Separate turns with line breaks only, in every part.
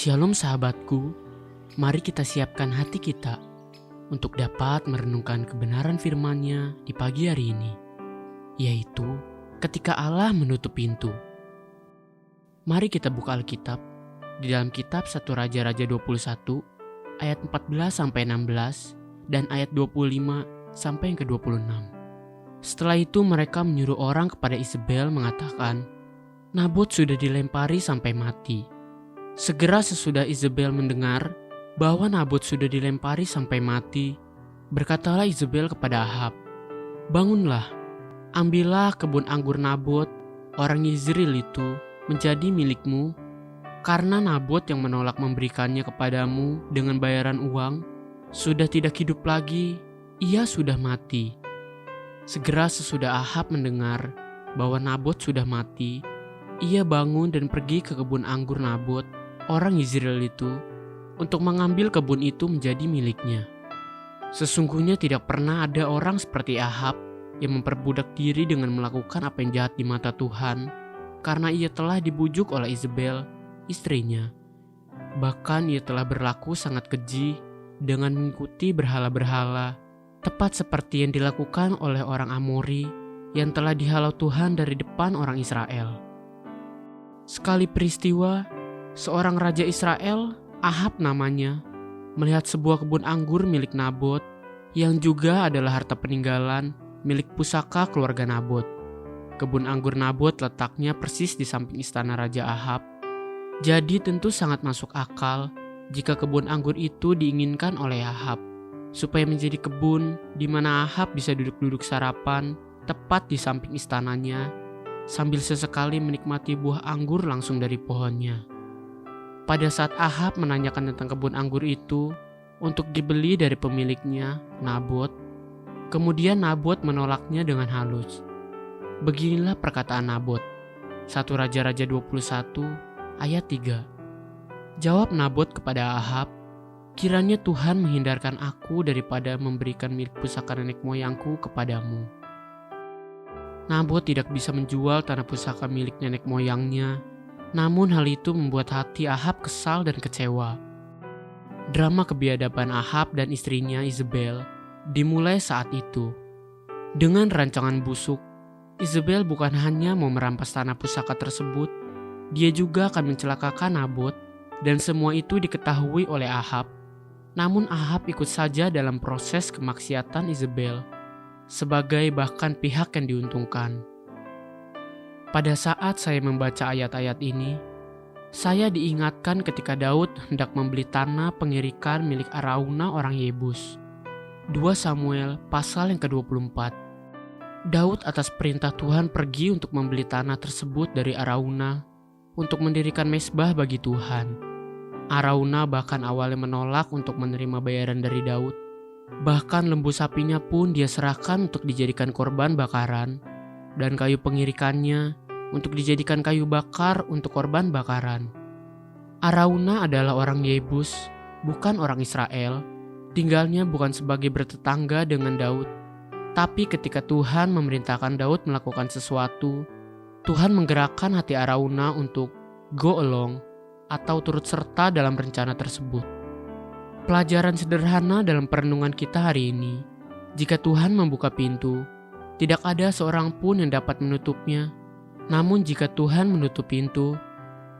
Shalom sahabatku, mari kita siapkan hati kita untuk dapat merenungkan kebenaran firman-Nya di pagi hari ini, yaitu ketika Allah menutup pintu. Mari kita buka Alkitab di dalam kitab 1 Raja-Raja 21 ayat 14-16 dan ayat 25 sampai yang ke-26. Setelah itu mereka menyuruh orang kepada Isabel mengatakan, Nabot sudah dilempari sampai mati. Segera sesudah Isabel mendengar bahwa Nabot sudah dilempari sampai mati, berkatalah Isabel kepada Ahab, "Bangunlah, ambillah kebun anggur Nabot, orang Yezreel itu, menjadi milikmu, karena Nabot yang menolak memberikannya kepadamu dengan bayaran uang, sudah tidak hidup lagi, ia sudah mati." Segera sesudah Ahab mendengar bahwa Nabot sudah mati, ia bangun dan pergi ke kebun anggur Nabot, orang Yezreel itu, untuk mengambil kebun itu menjadi miliknya. Sesungguhnya tidak pernah ada orang seperti Ahab yang memperbudak diri dengan melakukan apa yang jahat di mata Tuhan, karena ia telah dibujuk oleh Isabel, istrinya. Bahkan ia telah berlaku sangat keji dengan mengikuti berhala-berhala, tepat seperti yang dilakukan oleh orang Amori yang telah dihalau Tuhan dari depan orang Israel. Sekali peristiwa, seorang raja Israel, Ahab namanya, melihat sebuah kebun anggur milik Nabot yang juga adalah harta peninggalan milik pusaka keluarga Nabot. Kebun anggur Nabot letaknya persis di samping istana Raja Ahab. Jadi tentu sangat masuk akal jika kebun anggur itu diinginkan oleh Ahab, supaya menjadi kebun di mana Ahab bisa duduk-duduk sarapan tepat di samping istananya, sambil sesekali menikmati buah anggur langsung dari pohonnya. Pada saat Ahab menanyakan tentang kebun anggur itu untuk dibeli dari pemiliknya, Nabot, kemudian Nabot menolaknya dengan halus. Beginilah perkataan Nabot, 1 Raja-Raja 21 ayat 3. Jawab Nabot kepada Ahab, "Kiranya Tuhan menghindarkan aku daripada memberikan milik pusaka nenek moyangku kepadamu." Nabot tidak bisa menjual tanah pusaka milik nenek moyangnya. Namun hal itu membuat hati Ahab kesal dan kecewa. Drama kebiadaban Ahab dan istrinya Isabel dimulai saat itu. Dengan rancangan busuk, Isabel bukan hanya mau merampas tanah pusaka tersebut, dia juga akan mencelakakan Nabot, dan semua itu diketahui oleh Ahab. Namun Ahab ikut saja dalam proses kemaksiatan Isabel, sebagai bahkan pihak yang diuntungkan. Pada saat saya membaca ayat-ayat ini, saya diingatkan ketika Daud hendak membeli tanah pengirikan milik Araunah orang Yebus. 2 Samuel pasal yang ke-24. Daud atas perintah Tuhan pergi untuk membeli tanah tersebut dari Araunah untuk mendirikan mezbah bagi Tuhan. Araunah bahkan awalnya menolak untuk menerima bayaran dari Daud. Bahkan lembu sapinya pun dia serahkan untuk dijadikan korban bakaran, dan kayu pengirikannya untuk dijadikan kayu bakar untuk korban bakaran. Araunah adalah orang Yebus, bukan orang Israel. Tinggalnya bukan sebagai bertetangga dengan Daud, tapi ketika Tuhan memerintahkan Daud melakukan sesuatu, Tuhan menggerakkan hati Araunah untuk go along atau turut serta dalam rencana tersebut. Pelajaran sederhana dalam perenungan kita hari ini, jika Tuhan membuka pintu, tidak ada seorang pun yang dapat menutupnya. Namun jika Tuhan menutup pintu,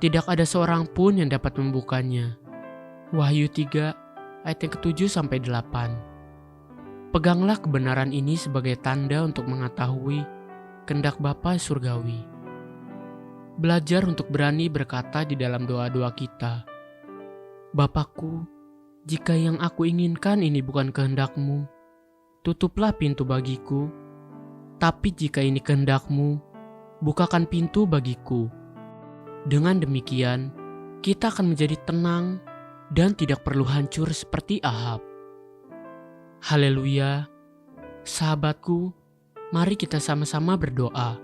tidak ada seorang pun yang dapat membukanya. Wahyu 3 ayat yang ke-7-8. Peganglah kebenaran ini sebagai tanda untuk mengetahui kehendak Bapa surgawi. Belajar untuk berani berkata di dalam doa-doa kita, "Bapakku, jika yang aku inginkan ini bukan kehendak-Mu, tutuplah pintu bagiku. Tapi jika ini kehendak-Mu, bukakan pintu bagiku." Dengan demikian, kita akan menjadi tenang dan tidak perlu hancur seperti Ahab. Haleluya. Sahabatku, mari kita sama-sama berdoa.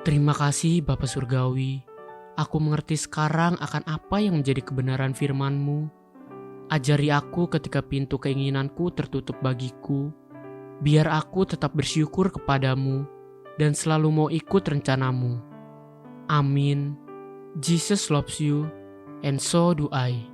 Terima kasih Bapa Surgawi, aku mengerti sekarang akan apa yang menjadi kebenaran firman-Mu. Ajari aku ketika pintu keinginanku tertutup bagiku, biar aku tetap bersyukur kepadamu dan selalu mau ikut rencanamu. Amin. Jesus loves you and so do I.